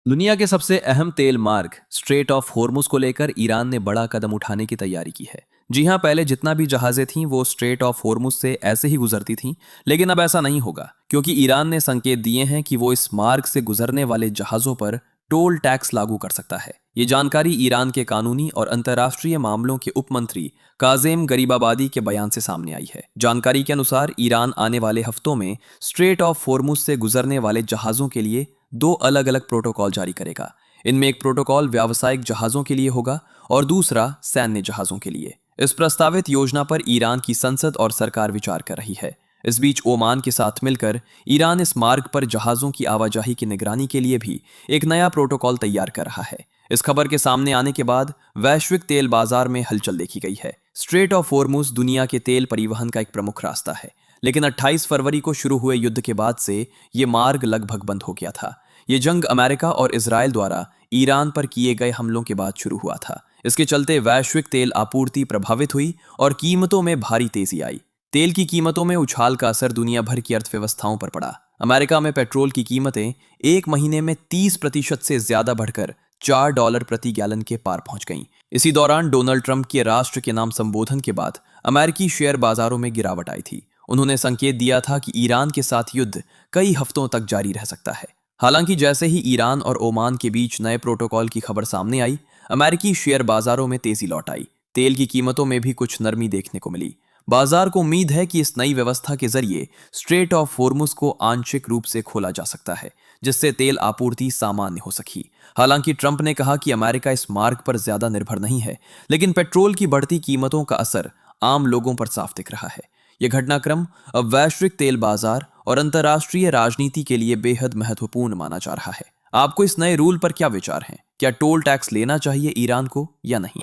दुनिया के सबसे अहम तेल मार्ग स्ट्रेट ऑफ होर्मुज को लेकर ईरान ने बड़ा कदम उठाने की तैयारी की है। जी हां, पहले जितना भी जहाजें थीं वो स्ट्रेट ऑफ होर्मुज से ऐसे ही गुजरती थीं, लेकिन अब ऐसा नहीं होगा क्योंकि ईरान ने संकेत दिए हैं कि वो इस मार्ग से गुजरने वाले जहाजों पर टोल टैक्स लागू कर सकता है। ये जानकारी ईरान के कानूनी और अंतर्राष्ट्रीय मामलों के उप मंत्री काजेम गरीबाबादी के बयान से सामने आई है। जानकारी के अनुसार ईरान आने वाले हफ्तों में स्ट्रेट ऑफ होर्मुज से गुजरने वाले जहाजों के लिए दो अलग अलग प्रोटोकॉल जारी करेगा। इनमें एक प्रोटोकॉल व्यावसायिक जहाजों के लिए होगा और दूसरा सैन्य जहाजों के लिए। इस प्रस्तावित योजना पर ईरान की संसद और सरकार विचार कर रही है। इस बीच ओमान के साथ मिलकर ईरान इस मार्ग पर जहाजों की आवाजाही की निगरानी के लिए भी एक नया प्रोटोकॉल तैयार कर रहा है। इस खबर के सामने आने के बाद वैश्विक तेल बाजार में हलचल देखी गई है। स्ट्रेट ऑफ होर्मुज दुनिया के तेल परिवहन का एक प्रमुख रास्ता है, लेकिन 28 फरवरी को शुरू हुए युद्ध के बाद से ये मार्ग लगभग बंद हो गया था। ये जंग अमेरिका और इजराइल द्वारा ईरान पर किए गए हमलों के बाद शुरू हुआ था। इसके चलते वैश्विक तेल आपूर्ति प्रभावित हुई और कीमतों में भारी तेजी आई। तेल की कीमतों में उछाल का असर दुनिया भर की अर्थव्यवस्थाओं पर पड़ा। अमेरिका में पेट्रोल की कीमतें एक महीने में 30% से ज्यादा बढ़कर $4 प्रति गैलन के पार पहुंच गईं। इसी दौरान डोनाल्ड ट्रंप के राष्ट्र के नाम संबोधन के बाद अमेरिकी शेयर बाजारों में गिरावट आई थी। उन्होंने संकेत दिया था कि ईरान के साथ युद्ध कई हफ्तों तक जारी रह सकता है। हालांकि जैसे ही ईरान और ओमान के बीच नए प्रोटोकॉल की खबर सामने आई, अमेरिकी शेयर बाजारों में तेजी लौट आई। तेल की कीमतों में भी कुछ नरमी देखने को मिली। बाजार को उम्मीद है कि इस नई व्यवस्था के जरिए स्ट्रेट ऑफ होर्मुज को आंशिक रूप से खोला जा सकता है, जिससे तेल आपूर्ति सामान्य हो सकी। हालांकि ट्रंप ने कहा कि अमेरिका इस मार्ग पर ज्यादा निर्भर नहीं है, लेकिन पेट्रोल की बढ़ती कीमतों का असर आम लोगों पर साफ दिख रहा है। यह घटनाक्रम अब वैश्विक तेल बाजार और अंतर्राष्ट्रीय राजनीति के लिए बेहद महत्वपूर्ण माना जा रहा है। आपको इस नए रूल पर क्या विचार है? क्या टोल टैक्स लेना चाहिए ईरान को या नहीं?